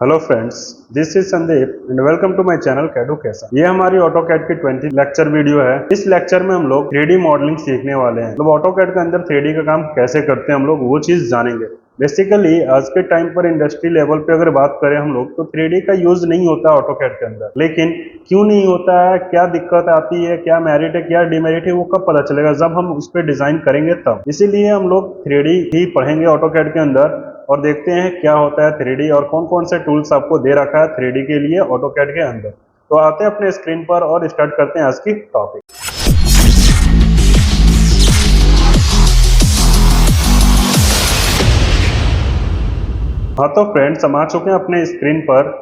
Hello friends, this is Sandeep and welcome to my channel कैडू कैसा। ये हमारी ऑटोकैड की 20 लेक्चर वीडियो है। इस लेक्चर में हम लोग 3D मॉडलिंग सीखने वाले हैं। मतलब ऑटोकैड के अंदर 3D का काम कैसे करते हैं हम लोग वो चीज जानेंगे। बेसिकली आज के टाइम पर इंडस्ट्री लेवल पे अगर बात करें हम लोग तो 3D का यूज नहीं होता ऑटोकैड के अंदर। लेकिन क्यों नहीं होता है, क्या दिक्कत आती है, क्या मेरिट है, क्या डिमेरिट है, वो कब पता चलेगा? जब हम उस पर डिजाइन करेंगे तब। इसीलिए हम लोग 3D ही पढ़ेंगे ऑटोकैड के अंदर और देखते हैं क्या होता है 3D और कौन कौन से टूल्स आपको दे रखा है 3D के लिए ऑटोकैड के अंदर। तो आते हैं अपने स्क्रीन पर और स्टार्ट करते हैं आज की टॉपिक। हाँ तो फ्रेंड्स, हम आ चुके हैं अपने स्क्रीन पर।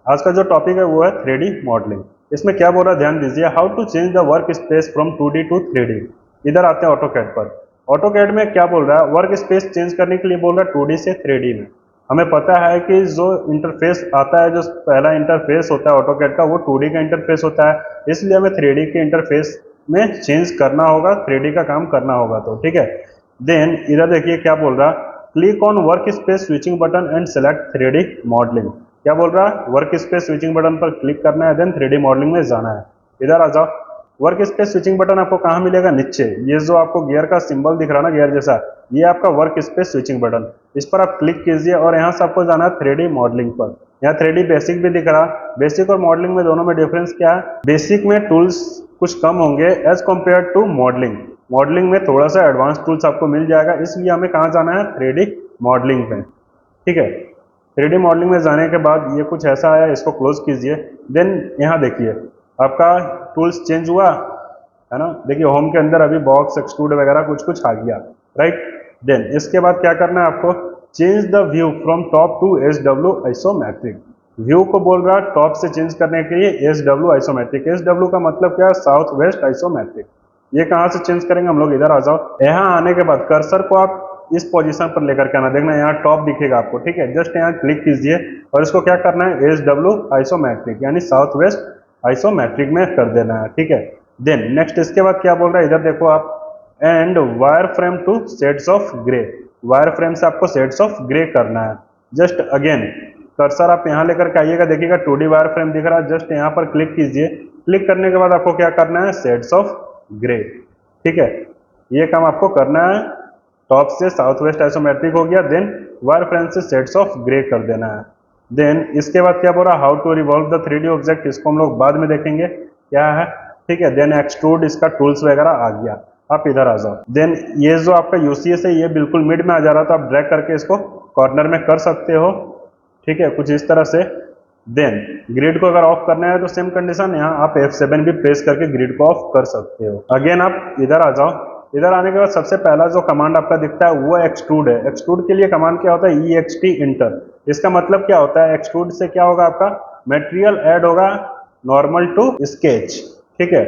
आज का जो टॉपिक है वो है 3D मॉडलिंग। इसमें क्या बोल रहा है ध्यान दीजिए, how to change the work space from 2D to 3D। इधर आते हैं ऑटोकैड पर। ऑटोकैड में क्या बोल रहा है, वर्क स्पेस चेंज करने के लिए बोल रहा है 2D से 3D में। हमें पता है कि जो इंटरफेस आता है, जो पहला इंटरफेस होता है ऑटोकैड का, वो 2D का इंटरफेस होता है। इसलिए हमें 3D के इंटरफेस में चेंज करना होगा, 3D का काम करना होगा। तो ठीक है, देन इधर देखिए क्या बोल रहा है, click on work space switching button and select 3D modelling. क्या बोल रहा है, वर्क स्पेस स्विचिंग बटन पर क्लिक करना है, देन 3D मॉडलिंग में जाना है। इधर आ जाओ। वर्क स्पेस स्विचिंग बटन आपको कहाँ मिलेगा? नीचे। ये जो आपको गियर का सिंबल दिख रहा है ना, गियर जैसा, ये आपका वर्क स्पेस स्विचिंग बटन। इस पर आप क्लिक कीजिए और यहाँ से आपको जाना है 3D मॉडलिंग पर। यहाँ 3D बेसिक भी दिख रहा है। बेसिक और मॉडलिंग में दोनों में डिफरेंस क्या है? बेसिक में टूल्स कुछ कम होंगे as compare to modelling. Modelling में थोड़ा सा एडवांस टूल्स आपको मिल जाएगा। इसलिए हमें कहाँ जाना है? 3D मॉडलिंग में। ठीक है, 3D मॉडलिंग में जाने के बाद ये कुछ ऐसा आया, इसको क्लोज कीजिए। देन यहाँ देखिए आपका टूल्स चेंज हुआ है ना। देखिए होम के अंदर अभी बॉक्स, एक्सट्रूड वगैरह कुछ कुछ आ गया, राइट। देन इसके बाद क्या करना है आपको? Change the view from top to SW isometric. View को बोल रहा है टॉप से चेंज करने के लिए SW आइसोमेट्रिक। SW का मतलब क्या है? South west isometric. ये कहाँ से चेंज करेंगे हम लोग? इधर आ जाओ। यहाँ आने के बाद कर्सर को आप इस पोजीशन पर लेकर के आना। देखना यहाँ टॉप दिखेगा आपको, ठीक है। जस्ट यहाँ क्लिक कीजिए और इसको क्या करना है? SW आइसोमेट्रिक यानी साउथ वेस्ट आइसोमेट्रिक में कर देना है, ठीक है। देन नेक्स्ट इसके बाद क्या बोल रहा है, इधर देखो आप, and wire frame to shades of grey. Wire frame से आपको शेड्स ऑफ ग्रे करना है। जस्ट अगेन कर्सर आप यहाँ लेकर के आइएगा, देखिएगा 2D वायर फ्रेम दिख रहा है। जस्ट यहाँ पर क्लिक कीजिए। क्लिक करने के बाद आपको क्या करना है? शेड्स ऑफ ग्रे, ठीक है। ये काम आपको करना है। टॉप से साउथ वेस्ट आइसोमेट्रिक हो गया। देन वायर फ्रेम से शेड्स ऑफ ग्रे कर देना है। देन इसके बाद क्या बोल रहा है? How to revolve the 3D object. इसको हम लोग बाद में देखेंगे क्या है, ठीक है। देन एक्सट्रूड, इसका टूल्स वगैरह आ गया। आप इधर आ जाओ। देन ये जो आपका UCS है ये बिल्कुल मिड में आ जा रहा था, आप ड्रैग करके इसको कॉर्नर में कर सकते हो, ठीक है, कुछ इस तरह से। देन ग्रिड को अगर ऑफ करना है तो सेम कंडीशन, यहाँ आप F7 भी प्रेस करके ग्रिड को ऑफ कर सकते हो। अगेन आप इधर आ जाओ। इधर आने के बाद सबसे पहला जो कमांड आपका दिखता है वो एक्सट्रूड है। एक्सट्रूड के लिए कमांड क्या होता है? EXT inter. इसका मतलब क्या होता है? एक्सट्रूड से क्या होगा? आपका मटेरियल ऐड होगा नॉर्मल टू स्केच, ठीक है।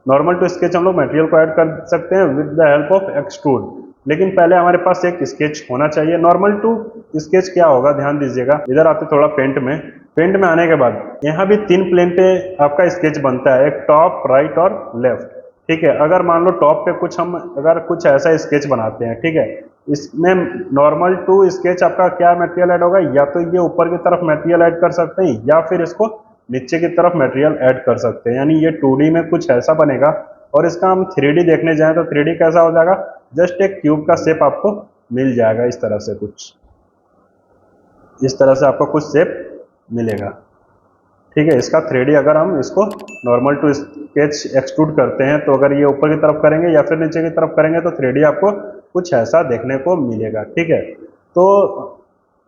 नॉर्मल टू स्केच हम लोग मटेरियल को ऐड कर सकते हैं with the help of extrude. लेकिन पहले हमारे पास एक स्केच होना चाहिए। नॉर्मल टू स्केच क्या होगा, ध्यान दीजिएगा। इधर आते थोड़ा पेंट में। पेंट में आने के बाद यहाँ भी 3 प्लेन पे आपका स्केच बनता है, एक टॉप, राइट और लेफ्ट, ठीक है। अगर मान लो टॉप पे कुछ हम अगर कुछ ऐसा स्केच बनाते हैं, ठीक है, इसमें नॉर्मल टू स्केच आपका क्या मटेरियल ऐड होगा? या तो ये ऊपर की तरफ मटेरियल ऐड कर सकते हैं या फिर इसको नीचे की तरफ मटेरियल ऐड कर सकते हैं। यानी ये 2D में कुछ ऐसा बनेगा। और इसका हम 3D देखने जाएं तो 3D कैसा हो जाएगा? जस्ट एक क्यूब का शेप आपको मिल जाएगा, इस तरह से कुछ, इस तरह से आपको कुछ शेप मिलेगा, ठीक है। इसका 3D अगर हम इसको नॉर्मल टू स्केच एक्सट्रूड करते हैं तो अगर ये ऊपर की तरफ करेंगे या फिर नीचे की तरफ करेंगे तो 3D आपको कुछ ऐसा देखने को मिलेगा, ठीक है। तो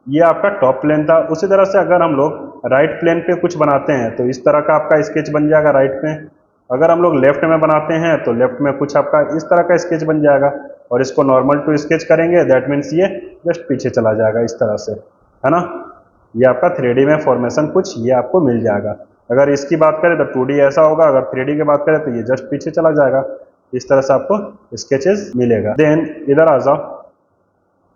ये आपका टॉप प्लेन था। उसी तरह से अगर हम लोग राइट प्लेन पे कुछ बनाते हैं तो इस तरह का आपका स्केच बन जाएगा राइट में। अगर हम लोग लेफ्ट में बनाते हैं तो लेफ्ट में कुछ आपका इस तरह का स्केच बन जाएगा। और इसको नॉर्मल टू स्केच करेंगे, दैट मीन्स ये जस्ट पीछे चला जाएगा इस तरह से, है ना। ये आपका 3D में फॉर्मेशन कुछ ये आपको मिल जाएगा। अगर इसकी बात करें तो 2D ऐसा होगा, अगर 3D की बात करें तो ये जस्ट पीछे चला जाएगा। इस तरह से आपको स्केचेस मिलेगा। देन इधर आ जाओ।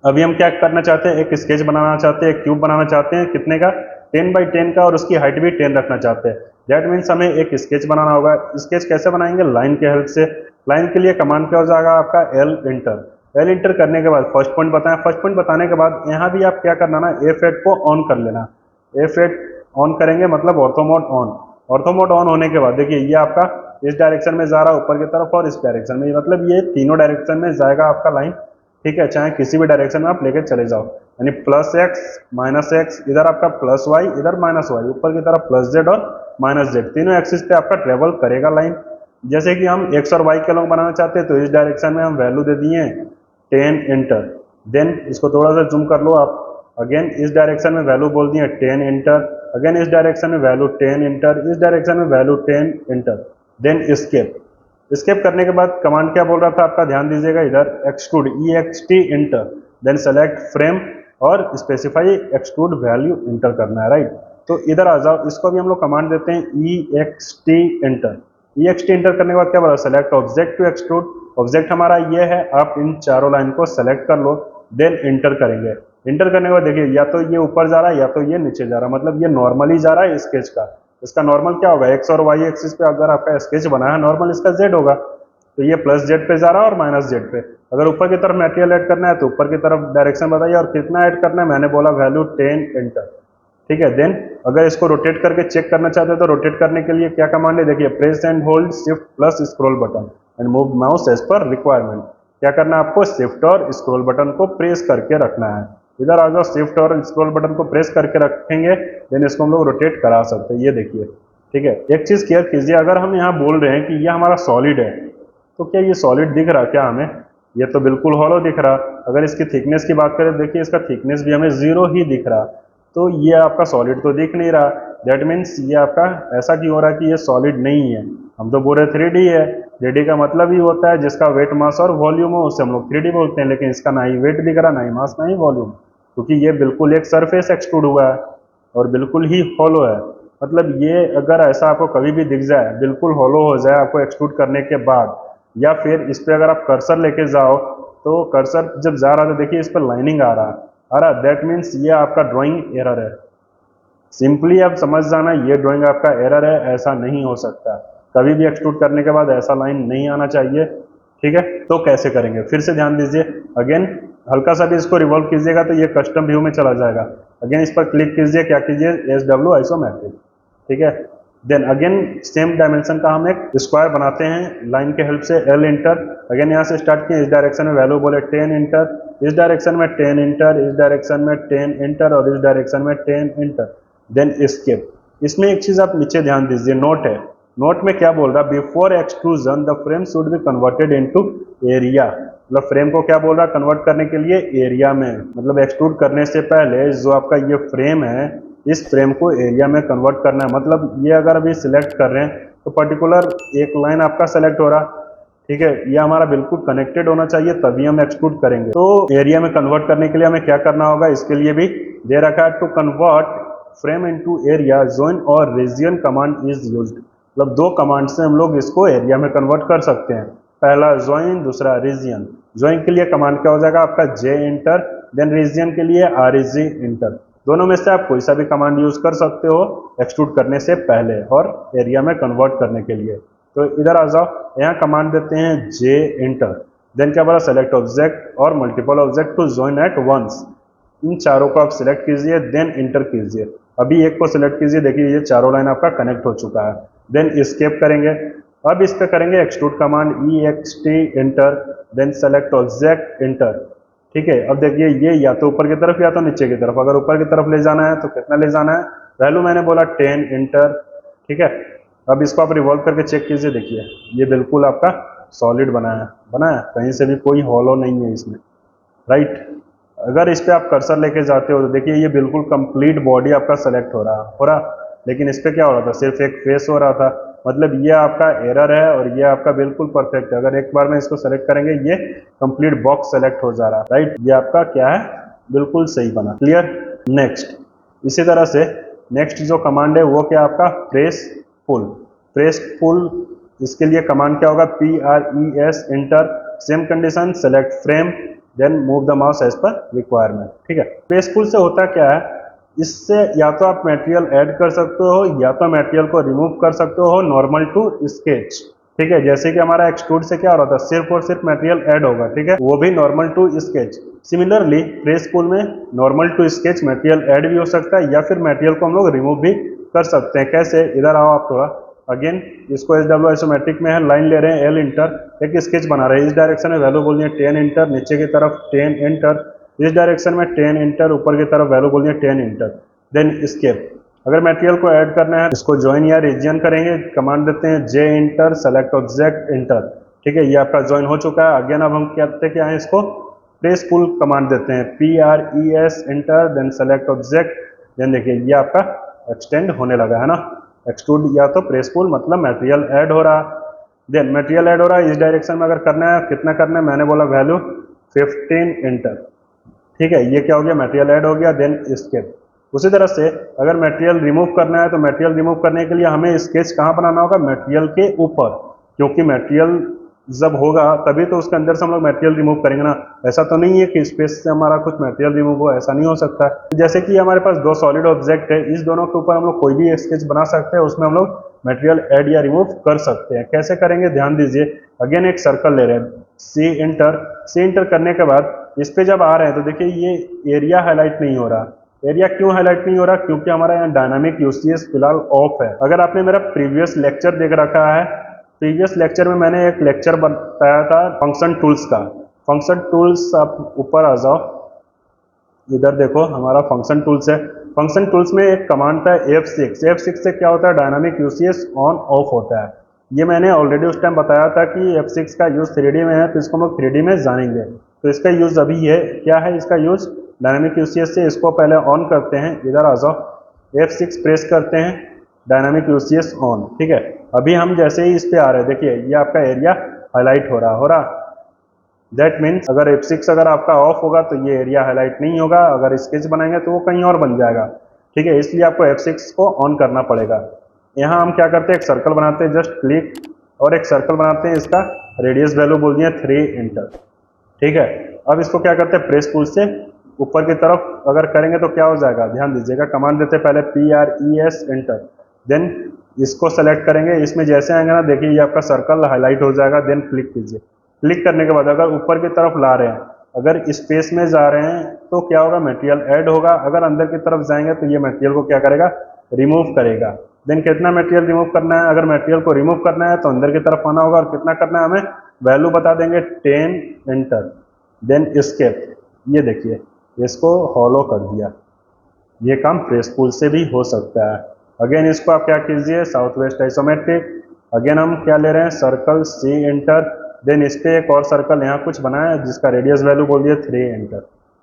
अभी हम क्या करना चाहते हैं? एक स्केच बनाना चाहते हैं, एक क्यूब बनाना चाहते हैं, कितने का? 10 बाई 10 का, और उसकी हाइट भी 10 रखना चाहते हैं। दैट मीन्स हमें एक स्केच बनाना होगा। स्केच कैसे बनाएंगे? लाइन के हेल्प से। लाइन के लिए कमांड क्या हो जाएगा आपका? L inter. L इंटर करने के बाद फर्स्ट पॉइंट बताएं। फर्स्ट पॉइंट बताने के बाद यहाँ भी आप क्या करना ना, F8 को ऑन कर लेना। F8 ऑन करेंगे मतलब ortho mode on. Ortho mode on होने के बाद देखिए ये आपका इस डायरेक्शन में जा रहा है ऊपर की तरफ और इस डायरेक्शन में, मतलब ये तीनों डायरेक्शन में जाएगा आपका लाइन, ठीक है, चाहे किसी भी डायरेक्शन में आप लेके चले जाओ। यानी प्लस एक्स माइनस एक्स, इधर आपका प्लस वाई, इधर माइनस वाई, ऊपर की तरफ प्लस जेड और माइनस जेड, तीनों एक्सिस पे आपका ट्रेवल करेगा लाइन। जैसे कि हम एक्स और वाई के लॉन्ग बनाना चाहते हैं तो इस डायरेक्शन में हम वैल्यू दे दिए 10 इंटर। देन इसको थोड़ा सा जूम कर लो आप, अगेन इस डायरेक्शन में वैल्यू बोल दिए 10 इंटर, अगेन इस डायरेक्शन में वैल्यू 10 इंटर, इस डायरेक्शन में value 10 enter, then escape. Escape करने के बाद कमांड क्या बोल रहा था आपका, ध्यान दीजिएगा इधर, extrude EXT enter, then select frame और स्पेसिफाई एक्सट्रूड वैल्यू इंटर करना है, राइट। तो इधर आ जाओ, इसको भी हम लोग कमांड देते हैं EXT इंटर। EXT इंटर करने के बाद क्या बोला, select object to extrude. Object हमारा ये है, आप इन चारों लाइन को सेलेक्ट कर लो, देन इंटर करेंगे। इंटर करने के बाद देखिए या तो ये ऊपर जा रहा है या तो ये नीचे जा रहा है, मतलब ये नॉर्मली जा रहा है स्केच का। इसका नॉर्मल क्या होगा, एक्स और वाई एक्सिस पे अगर आपका स्केच बना है नॉर्मल इसका जेड होगा, तो ये प्लस जेड पे जा रहा है और माइनस जेड पे। अगर ऊपर की तरफ मटेरियल ऐड करना है तो ऊपर की तरफ डायरेक्शन बताइए और कितना ऐड करना है, मैंने बोला वैल्यू 10 एंटर, ठीक है। देन अगर इसको रोटेट करके चेक करना चाहते हो तो रोटेट करने के लिए क्या कमांड है, देखिए press and hold shift plus scroll button and move mouse as पर रिक्वायरमेंट। क्या करना है आपको, शिफ्ट और स्क्रॉल बटन को प्रेस करके रखना है। इधर आ जाओ, शिफ्ट और स्क्रॉल बटन को प्रेस करके रखेंगे, देन इसको हम लोग रोटेट करा सकते हैं, ये देखिए, ठीक है। एक चीज क्लियर कीजिए, अगर हम यहाँ बोल रहे हैं कि ये हमारा सॉलिड है तो क्या ये सॉलिड दिख रहा क्या हमें, ये तो बिल्कुल हॉलो दिख रहा। अगर इसकी थिकनेस की बात करें, देखिए इसका थिकनेस भी हमें 0 ही दिख रहा, तो ये आपका सॉलिड तो दिख नहीं रहा। दैट मीन्स ये आपका ऐसा क्यों हो रहा है कि ये सॉलिड नहीं है। हम तो बोल रहे 3D है, 3D का मतलब ही होता है जिसका वेट मास और वॉल्यूम हो उसे हम लोग 3D बोलते हैं, लेकिन इसका ना ही वेट दिख रहा, ना ही मास, ना ही वॉल्यूम, क्योंकि ये बिल्कुल एक सरफेस एक्सट्रूड हुआ है और बिल्कुल ही हॉलो है। मतलब ये अगर ऐसा आपको कभी भी दिख जाए, बिल्कुल हॉलो हो जाए आपको एक्सट्रूड करने के बाद, या फिर इस पे अगर आप कर्सर लेके जाओ तो कर्सर जब जा रहा था देखिए इस पर लाइनिंग आ रहा, दैट मीन्स ये आपका ड्राइंग एरर है। सिंपली आप समझ जाना ये ड्राइंग आपका एरर है, ऐसा नहीं हो सकता। कभी भी एक्सट्रूड करने के बाद ऐसा लाइन नहीं आना चाहिए, ठीक है। तो कैसे करेंगे, फिर से ध्यान दीजिए, अगेन हल्का सा भी इसको रिवॉल्व कीजिएगा तो ये कस्टम व्यू में चला जाएगा। अगेन इस पर क्लिक कीजिए, क्या कीजिए, SW आइसोमेट्रिक, ठीक है। देन अगेन सेम डायमेंशन का हम एक स्क्वायर बनाते हैं लाइन के हेल्प से, L इंटर। अगेन यहाँ से स्टार्ट किए, इस डायरेक्शन में वैल्यू बोले 10 इंटर, इस डायरेक्शन में 10 इंटर, इस डायरेक्शन में 10 इंटर और इस डायरेक्शन में 10 इंटर, देन एस्केप। इसमें एक चीज आप नीचे ध्यान दीजिए, नोट है, नोट में क्या बोल रहा है, before extrusion the frame should be converted into area. मतलब फ्रेम को क्या बोल रहा है, कन्वर्ट करने के लिए एरिया में, मतलब एक्सट्रूड करने से पहले जो आपका ये फ्रेम है इस फ्रेम को एरिया में कन्वर्ट करना है। मतलब ये अगर अभी सिलेक्ट कर रहे हैं तो पर्टिकुलर एक लाइन आपका सेलेक्ट हो रहा, ठीक है, ये हमारा बिल्कुल कनेक्टेड होना चाहिए तभी हम एक्सट्रूड करेंगे। तो एरिया में कन्वर्ट करने के लिए हमें क्या करना होगा, इसके लिए भी दे रखा है, to convert frame into area join और रीजियन कमांड इज यूज्ड। मतलब दो कमांड से हम लोग इसको एरिया में कन्वर्ट कर सकते हैं, पहला ज्वाइन, दूसरा रीजियन। ज्वाइन के लिए कमांड क्या हो जाएगा आपका, J इंटर, देन रीजियन के लिए REG इंटर। दोनों में से आप कोई सा भी कमांड यूज कर सकते हो एक्सट्रूड करने से पहले और एरिया में कन्वर्ट करने के लिए। तो इधर आ जाओ, यहाँ कमांड देते हैं J इंटर, देन क्या बोला, सेलेक्ट ऑब्जेक्ट और multiple object to join at once. इन चारों को आप सिलेक्ट कीजिए, देन इंटर कीजिए। अभी एक को सिलेक्ट कीजिए, देखिए ये चारों लाइन आपका कनेक्ट हो चुका है। देन एस्केप करेंगे, अब इस पे करेंगे extrude command EXT enter, then select object enter, ठीक है। अब देखिए ये या तो ऊपर की तरफ या तो नीचे की तरफ, अगर ऊपर की तरफ ले जाना है तो कितना ले जाना है, वैल्यू मैंने बोला 10 इंटर, ठीक है। अब इसको आप रिवॉल्व करके चेक कीजिए, देखिए ये बिल्कुल आपका सॉलिड बना है, कहीं से भी कोई हॉलो नहीं है इसमें, राइट। अगर इस पे आप कर्सर लेके जाते हो तो देखिए ये बिल्कुल कंप्लीट बॉडी आपका सेलेक्ट हो रहा, लेकिन इस पे क्या हो रहा था, सिर्फ एक फेस हो रहा था। मतलब ये आपका एरर है और ये आपका बिल्कुल परफेक्ट है। अगर एक बार में इसको सेलेक्ट करेंगे ये कंप्लीट बॉक्स सेलेक्ट हो जा रहा है, राइट। ये आपका क्या है, बिल्कुल सही बना, क्लियर। नेक्स्ट इसी तरह से नेक्स्ट जो कमांड है वो क्या आपका, प्रेस पुल। इसके लिए कमांड क्या होगा, PRES enter, same condition, select frame, then move the mouse as पर रिक्वायरमेंट, ठीक है। प्रेस पुल से होता क्या है, इससे या तो आप मटेरियल ऐड कर सकते हो या तो मटेरियल को रिमूव कर सकते हो नॉर्मल टू स्केच। ठीक है। जैसे कि हमारा एक्सट्रूड से क्या हो रहा था, सिर्फ और सिर्फ मटेरियल ऐड होगा, ठीक है, वो भी normal to sketch. Similarly press pull में normal to sketch material add भी हो सकता है या फिर मटेरियल को हम लोग रिमूव भी कर सकते हैं। कैसे, इधर आओ आप थोड़ा, अगेन इसको एस डब्ल्यू आइसोमेट्रिक में है, लाइन ले रहे हैं एल इंटर, एक स्केच बना रहे हैं, इस डायरेक्शन में वैल्यू बोलिए 10 इंटर, नीचे की तरफ 10 इंटर, इस डायरेक्शन में 10 इंटर, ऊपर की तरफ वैल्यू बोलिए 10 इंटर, देन स्केप। अगर मटेरियल को ऐड करना है इसको ज्वाइन या रीजन करेंगे, कमांड देते हैं जे इंटर, सेलेक्ट ऑब्जेक्ट इंटर, ठीक है, ये आपका ज्वाइन हो चुका है। अगेन अब हम क्या करते हैं, क्या है, इसको प्रेस पुल कमांड देते हैं, PRES enter, then select object, then देखिए ये आपका एक्सटेंड होने लगा है ना, एक्सट्रूड या तो प्रेस पुल, मतलब मटेरियल ऐड हो रहा, देन मटेरियल ऐड हो रहा है। इस डायरेक्शन में अगर करना है, कितना करना है, मैंने बोला वैल्यू 15 इंटर, ठीक है, ये क्या हो गया, मटेरियल ऐड हो गया, देन स्केप। उसी तरह से अगर मटेरियल रिमूव करना है तो मटेरियल रिमूव करने के लिए हमें स्केच कहाँ बनाना होगा, मटेरियल के ऊपर, क्योंकि मटेरियल जब होगा तभी तो उसके अंदर से हम लोग मटेरियल रिमूव करेंगे ना। ऐसा तो नहीं है कि स्पेस से हमारा कुछ मटेरियल रिमूव हो, ऐसा नहीं हो सकता। जैसे कि हमारे पास दो सॉलिड ऑब्जेक्ट है, इस दोनों के ऊपर हम लोग कोई भी स्केच बना सकते हैं, उसमें हम लोग मटेरियल ऐड या रिमूव कर सकते हैं। कैसे करेंगे, ध्यान दीजिए। अगेन एक सर्कल ले रहे हैं, सी इंटर करने के बाद इस पे जब आ रहे हैं तो देखिए ये एरिया हाईलाइट नहीं हो रहा। एरिया क्यों हाईलाइट नहीं हो रहा, क्योंकि हमारा यहाँ डायनामिक यूसीएस फिलहाल ऑफ है। अगर आपने मेरा प्रीवियस लेक्चर देख रखा है, प्रीवियस लेक्चर में मैंने एक लेक्चर बताया था फंक्शन टूल्स का। फंक्शन टूल्स, आप ऊपर आ जाओ, इधर देखो हमारा फंक्शन टूल्स है। फंक्शन टूल्स में एक कमांड था F6 से क्या होता है, डायनामिक यूसीएस ऑन ऑफ होता है। ये मैंने ऑलरेडी उस टाइम बताया था कि F6 का यूज 3D में है, तो इसको हम लोग 3D में जानेंगे। तो इसका यूज अभी है, क्या है इसका यूज, डायनामिक यूसीएस से इसको पहले ऑन करते हैं, इधर आ जाओ, F6 प्रेस करते हैं, डायनामिक यूसीएस ऑन, ठीक है। अभी हम जैसे ही इस पे आ रहे हैं, देखिए ये आपका एरिया हाईलाइट हो रहा। दैट मीन्स अगर F6 अगर आपका ऑफ होगा तो ये एरिया हाईलाइट नहीं होगा, अगर स्केच बनाएंगे तो वो कहीं और बन जाएगा, ठीक है। इसलिए आपको F6 को ऑन करना पड़ेगा। यहाँ हम क्या करते हैं, एक सर्कल बनाते हैं, जस्ट क्लिक और एक सर्कल बनाते हैं, इसका रेडियस वैल्यू बोल दिया 3 इंटर, ठीक है। अब इसको क्या करते हैं, प्रेस पुल से ऊपर की तरफ अगर करेंगे तो क्या हो जाएगा, ध्यान दीजिएगा। कमांड देते हैं पहले PRES इंटर, देन इसको सेलेक्ट करेंगे, इसमें जैसे आएंगे ना, देखिए ये आपका सर्कल हाईलाइट हो जाएगा, देन क्लिक कीजिए। क्लिक करने के बाद अगर ऊपर की तरफ ला रहे हैं, अगर स्पेस में जा रहे हैं तो क्या होगा, मटेरियल ऐड होगा। अगर अंदर की तरफ जाएंगे तो ये मटेरियल को क्या करेगा, रिमूव करेगा। देन कितना मटेरियल रिमूव करना है, अगर मटेरियल को रिमूव करना है तो अंदर की तरफ आना होगा, और कितना करना है हमें, वैल्यू बता देंगे 10 इंटर, देन एस्केप। ये देखिए इसको हॉलो कर दिया। ये काम प्रेस पुल से भी हो सकता है। अगेन इसको आप क्या कीजिए, साउथ वेस्ट आइसोमेट्रिक, अगेन हम क्या ले रहे हैं, सर्कल सी इंटर, देन इस पे एक और सर्कल यहाँ कुछ बनाया जिसका रेडियस वैल्यू बोल दिया 3 इंटर,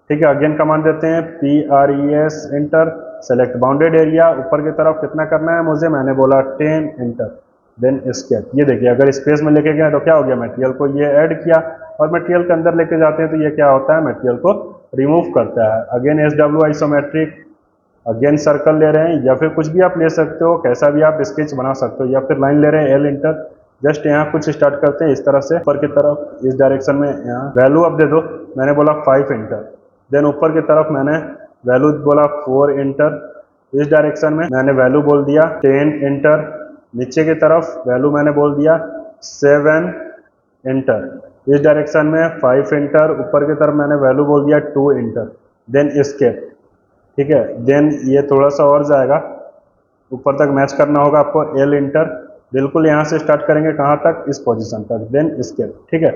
ठीक है। अगेन कमांड देते हैं PRES inter, select bounded area, ऊपर की तरफ कितना करना है मुझे, मैंने बोला 10 इंटर, देन एस्केप। ये देखिए अगर स्पेस में लेके गए तो क्या हो गया, मटेरियल को ये ऐड किया, और मटेरियल के अंदर लेके जाते हैं तो ये क्या होता है, मटेरियल को रिमूव करता है। Again SW isometric, again circle ले रहे हैं, या फिर कुछ भी आप ले सकते हो, कैसा भी आप स्केच बना सकते हो, या फिर लाइन ले रहे हैं L इंटर, जस्ट यहाँ कुछ स्टार्ट करते हैं इस तरह से, ऊपर की तरफ इस डायरेक्शन में यहाँ वैल्यू अब दे दो, मैंने बोला 5 इंटर, देन ऊपर की तरफ मैंने वैल्यू बोला 4 इंटर, इस डायरेक्शन में मैंने वैल्यू बोल दिया 10 इंटर, नीचे की तरफ वैल्यू मैंने बोल दिया 7 इंटर, इस डायरेक्शन में 5 इंटर, ऊपर की तरफ मैंने वैल्यू बोल दिया 2 इंटर, देन एस्केप, ठीक है। देन ये थोड़ा सा और जाएगा, ऊपर तक मैच करना होगा आपको, L इंटर, बिल्कुल यहाँ से स्टार्ट करेंगे कहाँ तक, इस पोजीशन तक, देन एस्केप, ठीक है।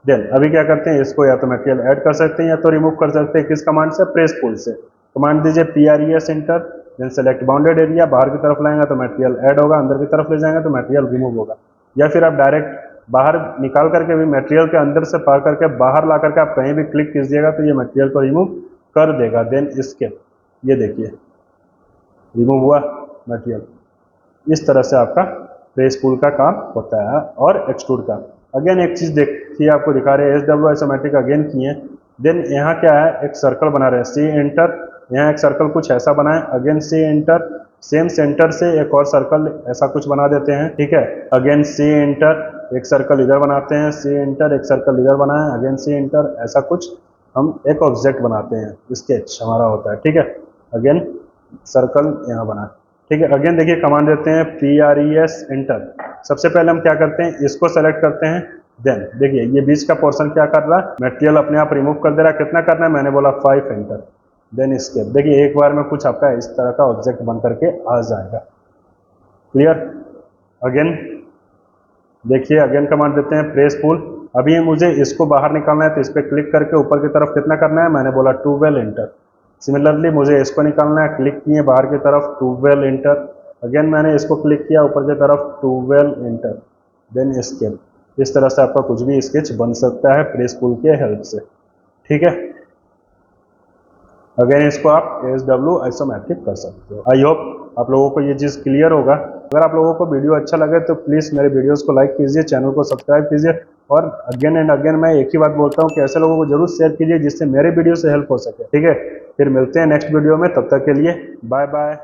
देन अभी क्या करते हैं, इसको या तो मटेरियल ऐड कर सकते हैं या तो रिमूव कर सकते हैं, किस कमांड से, प्रेस पुल से। कमांड दीजिए PRES enter, then select bounded area, बाहर की तरफ लाएंगे तो मटेरियल ऐड होगा, अंदर की तरफ ले जाएंगे तो मटेरियल रिमूव होगा। या फिर आप डायरेक्ट बाहर निकाल करके भी मटेरियल के अंदर से पार करके बाहर ला करके आप कहीं भी क्लिक कीजिएगा तो ये मटेरियल को रिमूव कर देगा, देन एस्केप। ये देखिए रिमूव हुआ मटेरियल। इस तरह से आपका प्रेस पुल का काम होता है, और एक्सट्रूड का। अगेन एक चीज देखिए, आपको दिखा रहे हैं SW आइसोमेट्रिक अगेन किए, देन यहाँ क्या है, एक सर्कल बना रहे हैं सी इंटर, यहाँ एक सर्कल कुछ ऐसा बनाए, again C inter, same centre से एक और सर्कल ऐसा कुछ बना देते हैं, ठीक है। अगेन सी इंटर, एक सर्कल इधर बनाते हैं, सी इंटर, एक सर्कल इधर बनाए, अगेन सी इंटर, ऐसा कुछ हम एक ऑब्जेक्ट बनाते हैं, स्केच हमारा होता है, ठीक है। अगेन सर्कल यहाँ बना, ठीक है। अगेन देखिए कमांड देते हैं PRES इंटर, सबसे पहले हम क्या करते हैं, इसको सेलेक्ट करते हैं। देन देखिए ये बीच का पोर्शन क्या कर रहा है, मटेरियल अपने आप रिमूव कर दे रहा है। कितना करना है, मैंने बोला 5 एंटर। Then escape. देखिए एक बार में कुछ आपका इस तरह का ऑब्जेक्ट बन करके आ जाएगा। क्लियर। अगेन देखिए अगेन कमांड देते हैं प्रेस पुल। अभी मुझे इसको बाहर निकालना है तो इस पर क्लिक करके ऊपर की तरफ कितना करना है, मैंने बोला 12 एंटर। सिमिलरली मुझे इसको निकालना है, क्लिक किए बाहर की तरफ 12 एंटर। अगेन मैंने इसको क्लिक किया ऊपर की तरफ 12 एंटर। Then escape. इस तरह से आपका कुछ भी स्केच बन सकता है प्रेस पुल के हेल्प से। ठीक है। अगेन इसको आप SW आइसोमेट्रिक कर सकते हो। आई होप आप लोगों को ये चीज़ क्लियर होगा। अगर आप लोगों को वीडियो अच्छा लगे तो प्लीज़ मेरे वीडियोस को लाइक कीजिए, चैनल को सब्सक्राइब कीजिए और अगेन एंड अगेन मैं एक ही बात बोलता हूँ कि ऐसे लोगों को जरूर शेयर कीजिए जिससे मेरे वीडियो से हेल्प हो सके। ठीक है, फिर मिलते हैं नेक्स्ट वीडियो में, तब तक के लिए बाय बाय।